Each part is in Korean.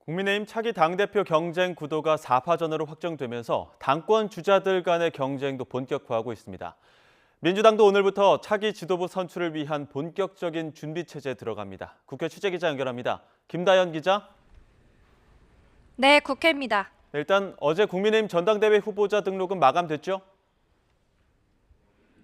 국민의힘 차기 당대표 경쟁 구도가 4파전으로 확정되면서 당권 주자들 간의 경쟁도 본격화하고 있습니다. 민주당도 오늘부터 차기 지도부 선출을 위한 본격적인 준비 체제에 들어갑니다. 국회 취재기자 연결합니다. 김다연 기자. 네, 국회입니다. 일단 어제 국민의힘 전당대회 후보자 등록은 마감됐죠?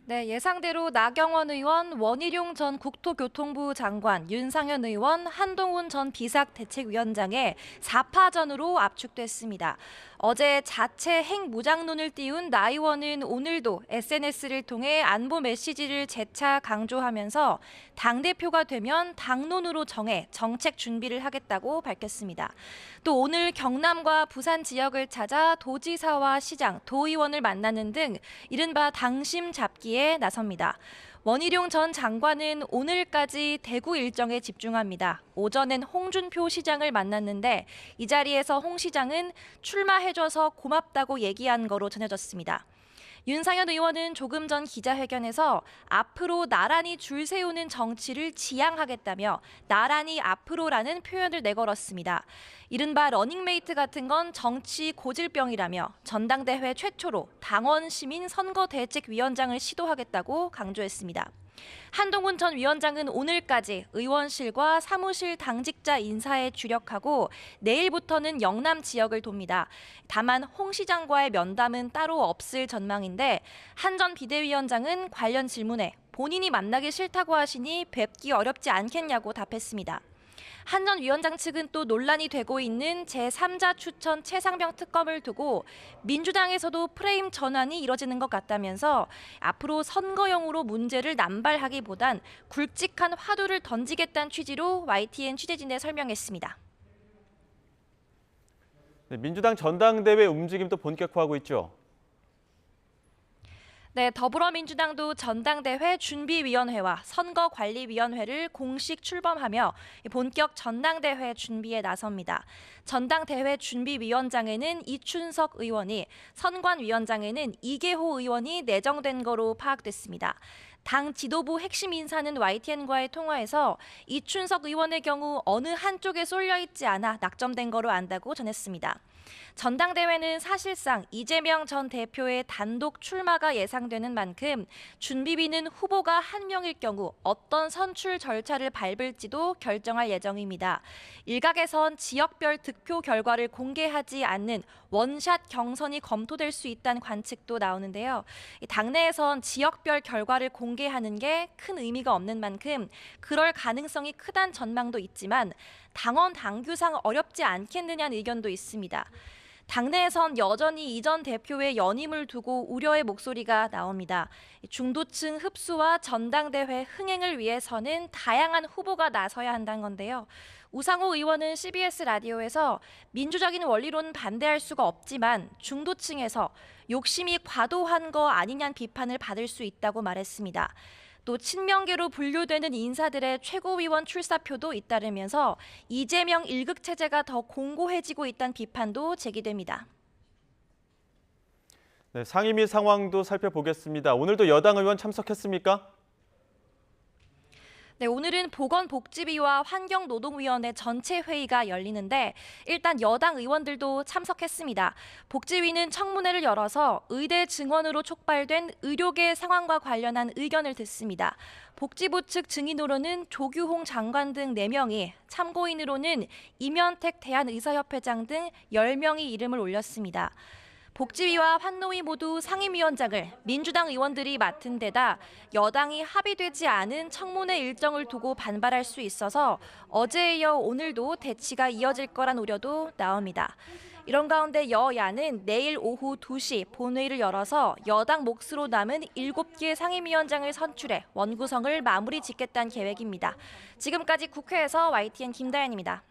네, 예상대로 나경원 의원, 원희룡 전 국토교통부 장관, 윤상현 의원, 한동훈 전 비상대책위원장의 4파전으로 압축됐습니다. 어제 자체 핵무장론을 띄운 나 의원은 오늘도 SNS를 통해 안보 메시지를 재차 강조하면서 당대표가 되면 당론으로 정해 정책 준비를 하겠다고 밝혔습니다. 또 오늘 경남과 부산 지역을 찾아 도지사와 시장, 도의원을 만나는 등 이른바 당심 잡기에 나섭니다. 원희룡 전 장관은 오늘까지 대구 일정에 집중합니다. 오전엔 홍준표 시장을 만났는데 이 자리에서 홍 시장은 출마해줘서 고맙다고 얘기한 거로 전해졌습니다. 윤상현 의원은 조금 전 기자회견에서 앞으로 나란히 줄 세우는 정치를 지향하겠다며 나란히 앞으로라는 표현을 내걸었습니다. 이른바 러닝메이트 같은 건 정치 고질병이라며 전당대회 최초로 당원 시민 선거대책위원장을 시도하겠다고 강조했습니다. 한동훈 전 위원장은 오늘까지 의원실과 사무실 당직자 인사에 주력하고 내일부터는 영남 지역을 돕니다. 다만 홍 시장과의 면담은 따로 없을 전망인데 한 전 비대위원장은 관련 질문에 본인이 만나기 싫다고 하시니 뵙기 어렵지 않겠냐고 답했습니다. 한 전 위원장 측은 또 논란이 되고 있는 제3자 추천 최상병 특검을 두고 민주당에서도 프레임 전환이 이뤄지는 것 같다면서 앞으로 선거용으로 문제를 남발하기보단 굵직한 화두를 던지겠다는 취지로 YTN 취재진에 설명했습니다. 네, 민주당 전당대회 움직임도 본격화하고 있죠. 네, 더불어민주당도 전당대회 준비위원회와 선거관리위원회를 공식 출범하며 본격 전당대회 준비에 나섭니다. 전당대회 준비위원장에는 이춘석 의원이, 선관위원장에는 이계호 의원이 내정된 거로 파악됐습니다. 당 지도부 핵심 인사는 YTN과의 통화에서 이춘석 의원의 경우 어느 한쪽에 쏠려 있지 않아 낙점된 거로 안다고 전했습니다. 전당대회는 사실상 이재명 전 대표의 단독 출마가 예상되는 만큼 준비비는 후보가 한 명일 경우 어떤 선출 절차를 밟을지도 결정할 예정입니다. 일각에선 지역별 득표 결과를 공개하지 않는 원샷 경선이 검토될 수 있다는 관측도 나오는데요. 당내에선 지역별 결과를 공개하는 게 큰 의미가 없는 만큼 그럴 가능성이 크다는 전망도 있지만 당원 당규상 어렵지 않겠느냐는 의견도 있습니다. 당내에선 여전히 이 전 대표의 연임을 두고 우려의 목소리가 나옵니다. 중도층 흡수와 전당대회 흥행을 위해서는 다양한 후보가 나서야 한다는 건데요. 우상호 의원은 CBS 라디오에서 민주적인 원리로는 반대할 수가 없지만 중도층에서 욕심이 과도한 거 아니냐는 비판을 받을 수 있다고 말했습니다. 또 친명계로 분류되는 인사들의 최고위원 출사표도 잇따르면서 이재명 1극 체제가 더 공고해지고 있다는 비판도 제기됩니다. 네, 상임위 상황도 살펴보겠습니다. 오늘도 여당 의원 참석했습니까? 네, 오늘은 보건복지위와 환경노동위원회 전체 회의가 열리는데 일단 여당 의원들도 참석했습니다. 복지위는 청문회를 열어서 의대 증원으로 촉발된 의료계 상황과 관련한 의견을 듣습니다. 복지부 측 증인으로는 조규홍 장관 등 4명이, 참고인으로는 임현택 대한의사협회장 등 10명이 이름을 올렸습니다. 복지위와 환노위 모두 상임위원장을 민주당 의원들이 맡은 데다 여당이 합의되지 않은 청문회 일정을 두고 반발할 수 있어서 어제에 이어 오늘도 대치가 이어질 거란 우려도 나옵니다. 이런 가운데 여야는 내일 오후 2시 본회의를 열어서 여당 몫으로 남은 7개 상임위원장을 선출해 원구성을 마무리 짓겠다는 계획입니다. 지금까지 국회에서 YTN 김다연입니다.